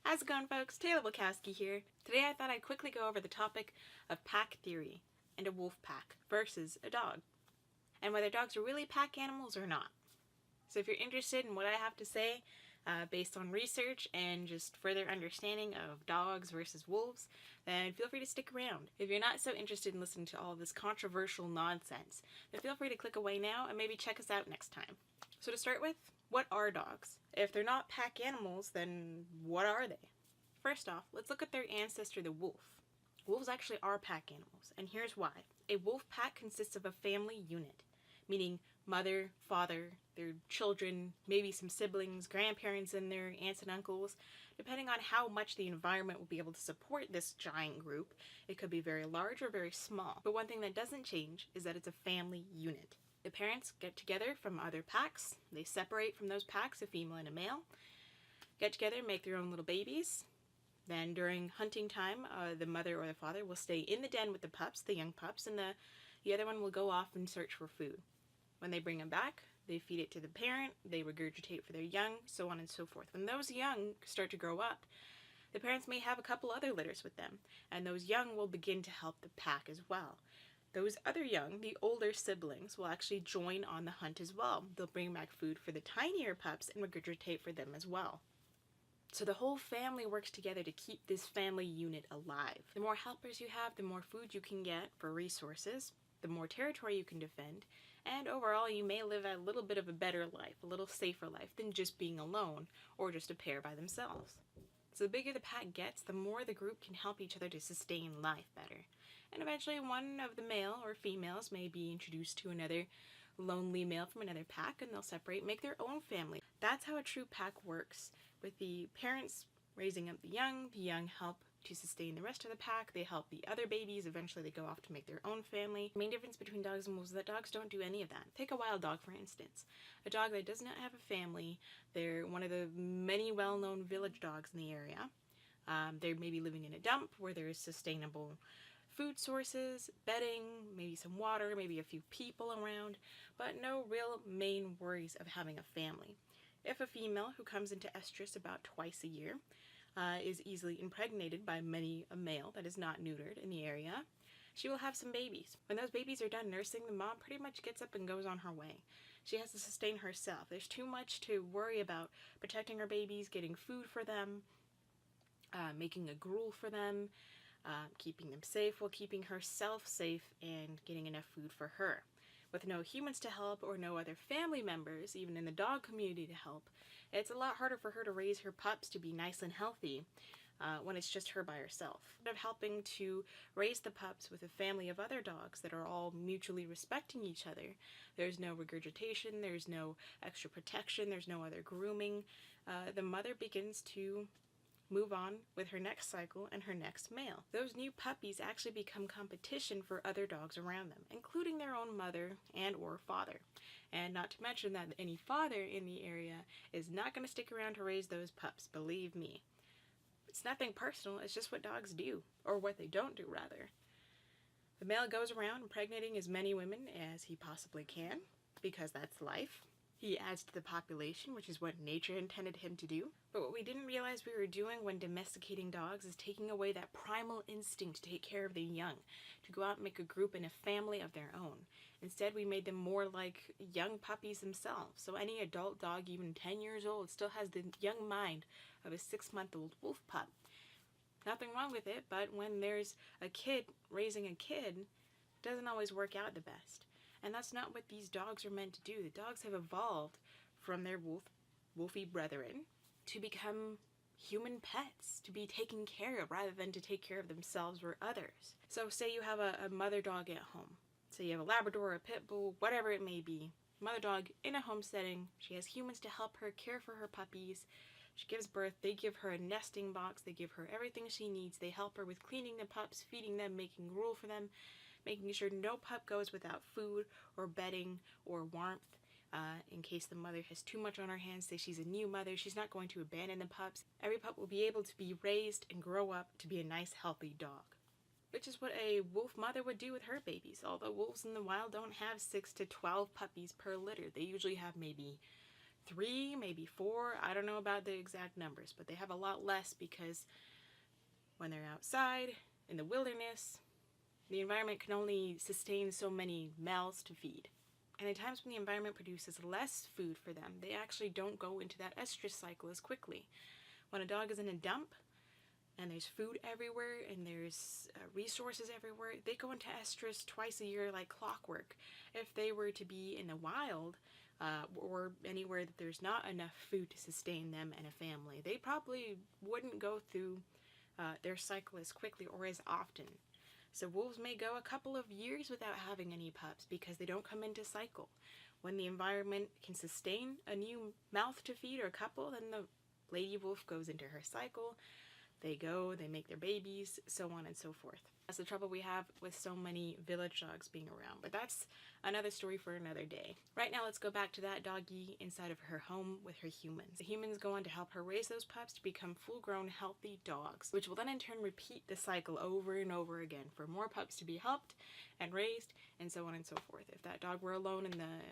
How's it going, folks? Taylor Wilkowski here. Today I thought I'd quickly go over the topic of pack theory and a wolf pack versus a dog, and whether dogs are really pack animals or not. So if you're interested in what I have to say based on research and just further understanding of dogs versus wolves, then feel free to stick around. If you're not so interested in listening to all of this controversial nonsense, then feel free to click away now and maybe check us out next time. So to start with, what are dogs? If they're not pack animals, then what are they? First off, let's look at their ancestor, the wolf. Wolves actually are pack animals, and here's why. A wolf pack consists of a family unit, meaning mother, father, their children, maybe some siblings, grandparents in there, aunts and uncles. Depending on how much the environment will be able to support this giant group, it could be very large or very small. But one thing that doesn't change is that it's a family unit. The parents get together from other packs, they separate from those packs, a female and a male, get together, make their own little babies. Then during hunting time, the mother or the father will stay in the den with the pups, the young pups, and the other one will go off and search for food. When they bring them back, they feed it to the parent, they regurgitate for their young, so on and so forth. When those young start to grow up, the parents may have a couple other litters with them, and those young will begin to help the pack as well. Those other young, the older siblings, will actually join on the hunt as well. They'll bring back food for the tinier pups and regurgitate for them as well. So the whole family works together to keep this family unit alive. The more helpers you have, the more food you can get for resources, the more territory you can defend, and overall you may live a little bit of a better life, a little safer life than just being alone or just a pair by themselves. So the bigger the pack gets, the more the group can help each other to sustain life better. And eventually one of the male or females may be introduced to another lonely male from another pack, and they'll separate, make their own family. That's how a true pack works, with the parents raising up the young help to sustain the rest of the pack, they help the other babies, eventually they go off to make their own family. The main difference between dogs and wolves is that dogs don't do any of that. Take a wild dog, for instance. A dog that does not have a family, they're one of the many well-known village dogs in the area. They're maybe living in a dump where there's sustainable food sources, bedding, maybe some water, maybe a few people around, but no real main worries of having a family. If a female who comes into estrus about twice a year is easily impregnated by many a male that is not neutered in the area, she will have some babies. When those babies are done nursing, the mom pretty much gets up and goes on her way. She has to sustain herself. There's too much to worry about protecting her babies, getting food for them, making a gruel for them, keeping them safe while keeping herself safe and getting enough food for her. With no humans to help or no other family members, even in the dog community to help, it's a lot harder for her to raise her pups to be nice and healthy when it's just her by herself. Instead of helping to raise the pups with a family of other dogs that are all mutually respecting each other, there's no regurgitation, there's no extra protection, there's no other grooming. The mother begins to move on with her next cycle and her next male. Those new puppies actually become competition for other dogs around them, including their own mother and or father. And not to mention that any father in the area is not going to stick around to raise those pups, believe me. It's nothing personal, it's just what dogs do, or what they don't do rather. The male goes around impregnating as many women as he possibly can, because that's life. He adds to the population, which is what nature intended him to do. But what we didn't realize we were doing when domesticating dogs is taking away that primal instinct to take care of the young, to go out and make a group and a family of their own. Instead, we made them more like young puppies themselves. So any adult dog, even 10 years old, still has the young mind of a 6-month-old wolf pup. Nothing wrong with it, but when there's a kid raising a kid, it doesn't always work out the best. And that's not what these dogs are meant to do. The dogs have evolved from their wolfy brethren to become human pets, to be taken care of rather than to take care of themselves or others. So say you have a mother dog at home. Say you have a Labrador, a Pit Bull, whatever it may be. Mother dog in a home setting. She has humans to help her care for her puppies. She gives birth. They give her a nesting box. They give her everything she needs. They help her with cleaning the pups, feeding them, making gruel for them, making sure no pup goes without food or bedding or warmth. In case the mother has too much on her hands, say she's a new mother, she's not going to abandon the pups. Every pup will be able to be raised and grow up to be a nice, healthy dog. Which is what a wolf mother would do with her babies, although wolves in the wild don't have 6 to 12 puppies per litter. They usually have maybe 3, maybe 4. I don't know about the exact numbers, but they have a lot less because when they're outside in the wilderness, the environment can only sustain so many mouths to feed. And in times when the environment produces less food for them, they actually don't go into that estrus cycle as quickly. When a dog is in a dump and there's food everywhere and there's resources everywhere, they go into estrus twice a year like clockwork. If they were to be in the wild or anywhere that there's not enough food to sustain them and a family, they probably wouldn't go through their cycle as quickly or as often. So wolves may go a couple of years without having any pups because they don't come into cycle. When the environment can sustain a new mouth to feed or a couple, then the lady wolf goes into her cycle. They go, they make their babies, so on and so forth. That's the trouble we have with so many village dogs being around, but that's another story for another day. Right now, let's go back to that doggy inside of her home with her humans. The humans go on to help her raise those pups to become full-grown, healthy dogs, which will then in turn repeat the cycle over and over again for more pups to be helped and raised, and so on and so forth. If that dog were alone in the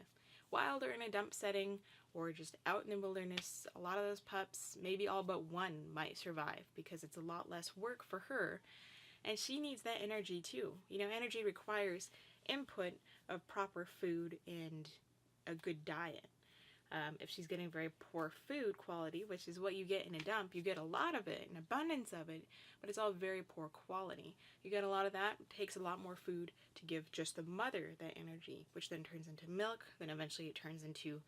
wild or in a dump setting, or just out in the wilderness, a lot of those pups, maybe all but one, might survive because it's a lot less work for her. And she needs that energy too. You know, energy requires input of proper food and a good diet. If she's getting very poor food quality, which is what you get in a dump, you get a lot of it, an abundance of it, but it's all very poor quality. You get a lot of that, it takes a lot more food to give just the mother that energy, which then turns into milk, then eventually it turns into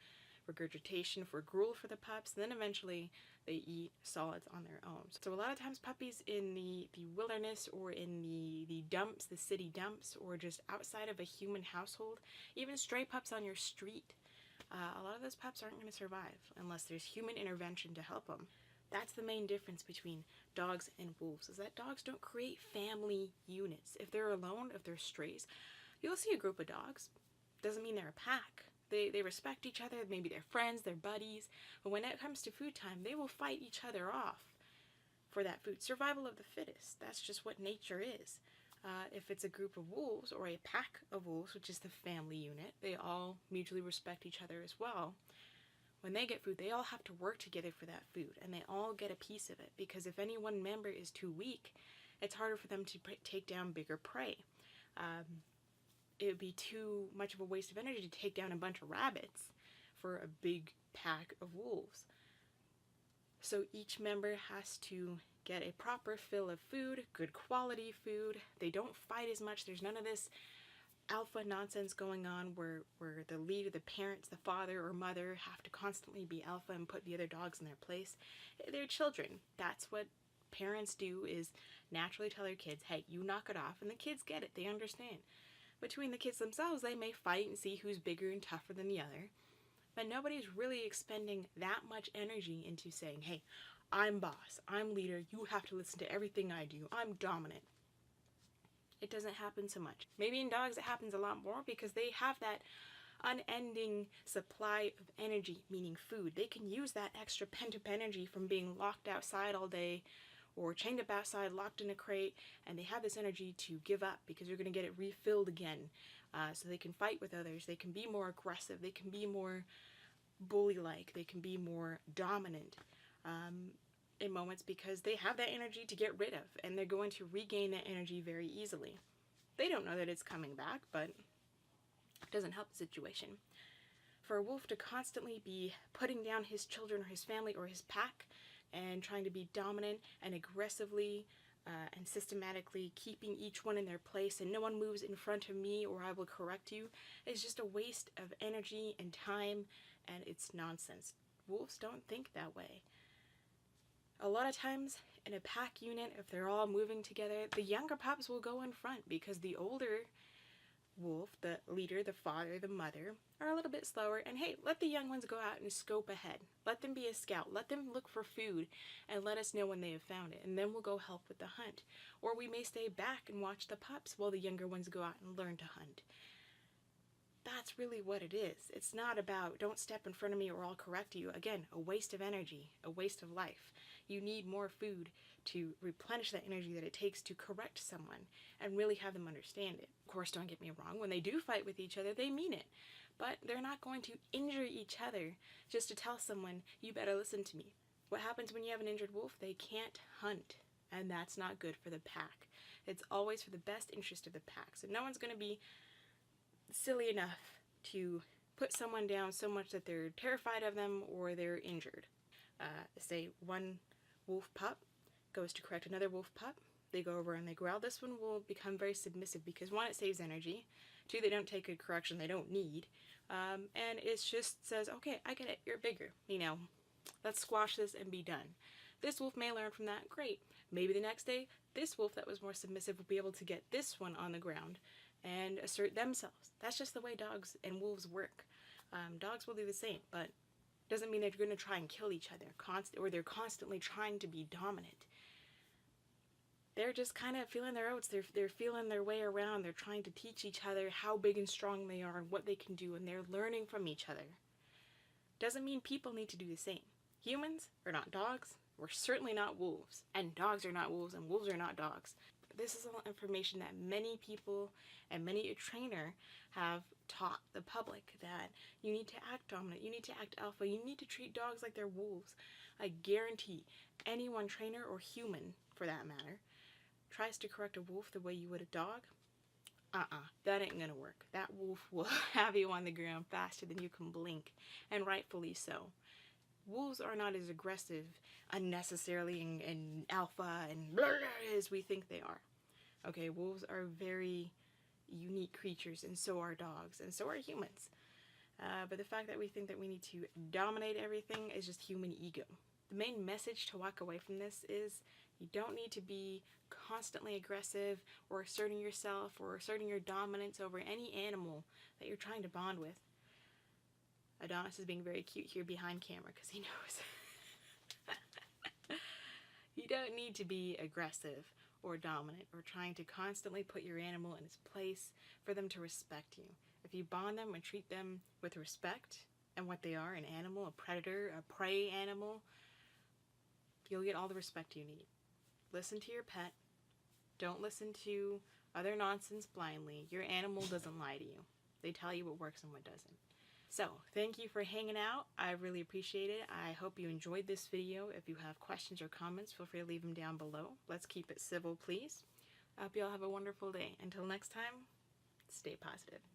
regurgitation for gruel for the pups, and then eventually they eat solids on their own. So a lot of times puppies in the wilderness or in the dumps, the city dumps, or just outside of a human household, even stray pups on your street, a lot of those pups aren't going to survive unless there's human intervention to help them. That's the main difference between dogs and wolves, is that dogs don't create family units. If they're alone, if they're strays, you'll see a group of dogs. Doesn't mean they're a pack. They respect each other, maybe they're friends, they're buddies, but when it comes to food time, they will fight each other off for that food. Survival of the fittest, that's just what nature is. If it's a group of wolves or a pack of wolves, which is the family unit, they all mutually respect each other as well. When they get food, they all have to work together for that food, and they all get a piece of it, because if any one member is too weak, it's harder for them to take down bigger prey. It would be too much of a waste of energy to take down a bunch of rabbits for a big pack of wolves. So each member has to get a proper fill of food, good quality food. They don't fight as much. There's none of this alpha nonsense going on where the leader, the parents, the father or mother have to constantly be alpha and put the other dogs in their place. They're children. That's what parents do, is naturally tell their kids, hey, you knock it off, and the kids get it. They understand. Between the kids themselves, they may fight and see who's bigger and tougher than the other, but nobody's really expending that much energy into saying, hey, I'm boss, I'm leader, you have to listen to everything I do, I'm dominant. It doesn't happen so much. Maybe in dogs it happens a lot more because they have that unending supply of energy, meaning food. They can use that extra pent-up energy from being locked outside all day or chained up outside, locked in a crate, and they have this energy to give up because they're going to get it refilled again. So they can fight with others, they can be more aggressive, they can be more bully-like, they can be more dominant in moments because they have that energy to get rid of, and they're going to regain that energy very easily. They don't know that it's coming back, but it doesn't help the situation. For a wolf to constantly be putting down his children or his family or his pack and trying to be dominant and aggressively and systematically keeping each one in their place and no one moves in front of me or I will correct you, is just a waste of energy and time, and it's nonsense. Wolves don't think that way. A lot of times in a pack unit, if they're all moving together, the younger pups will go in front because the older wolf, the leader, the father, the mother, are a little bit slower, and hey, let the young ones go out and scope ahead. Let them be a scout. Let them look for food and let us know when they have found it, and then we'll go help with the hunt. Or we may stay back and watch the pups while the younger ones go out and learn to hunt. That's really what it is. It's not about, don't step in front of me or I'll correct you. Again, a waste of energy, a waste of life. You need more food to replenish that energy that it takes to correct someone and really have them understand it. Of course, don't get me wrong, when they do fight with each other, they mean it. but they're not going to injure each other just to tell someone, you better listen to me. What happens when you have an injured wolf? They can't hunt, and that's not good for the pack. It's always for the best interest of the pack. So no one's going to be silly enough to put someone down so much that they're terrified of them or they're injured. Say one wolf pup goes to correct another wolf pup. They go over and they growl. This one will become very submissive because, one, it saves energy. Two, they don't take a correction they don't need. And it just says, okay, I get it, you're bigger. You know, let's squash this and be done. This wolf may learn from that. Great. Maybe the next day, this wolf that was more submissive will be able to get this one on the ground and assert themselves. That's just the way dogs and wolves work. Dogs will do the same, but doesn't mean they're going to try and kill each other or they're constantly trying to be dominant. They're just kind of feeling their oats. They're feeling their way around. They're trying to teach each other how big and strong they are and what they can do, and they're learning from each other. Doesn't mean people need to do the same. Humans are not dogs. We're certainly not wolves. And dogs are not wolves, and wolves are not dogs. This is all information that many people and many a trainer have taught the public, that you need to act dominant, you need to act alpha, you need to treat dogs like they're wolves. I guarantee anyone, trainer or human for that matter, tries to correct a wolf the way you would a dog, that ain't gonna work. That wolf will have you on the ground faster than you can blink, and rightfully so. Wolves are not as aggressive unnecessarily and alpha and blah, blah, as we think they are. Okay, wolves are very unique creatures, and so are dogs, and so are humans. But the fact that we think that we need to dominate everything is just human ego. The main message to walk away from this is you don't need to be constantly aggressive or asserting yourself or asserting your dominance over any animal that you're trying to bond with. Adonis is being very cute here behind camera because he knows. You don't need to be aggressive or dominant or trying to constantly put your animal in its place for them to respect you. If you bond them and treat them with respect and what they are, an animal, a predator, a prey animal, you'll get all the respect you need. Listen to your pet. Don't listen to other nonsense blindly. Your animal doesn't lie to you. They tell you what works and what doesn't. So, thank you for hanging out. I really appreciate it. I hope you enjoyed this video. If you have questions or comments, feel free to leave them down below. Let's keep it civil, please. I hope you all have a wonderful day. Until next time, stay positive.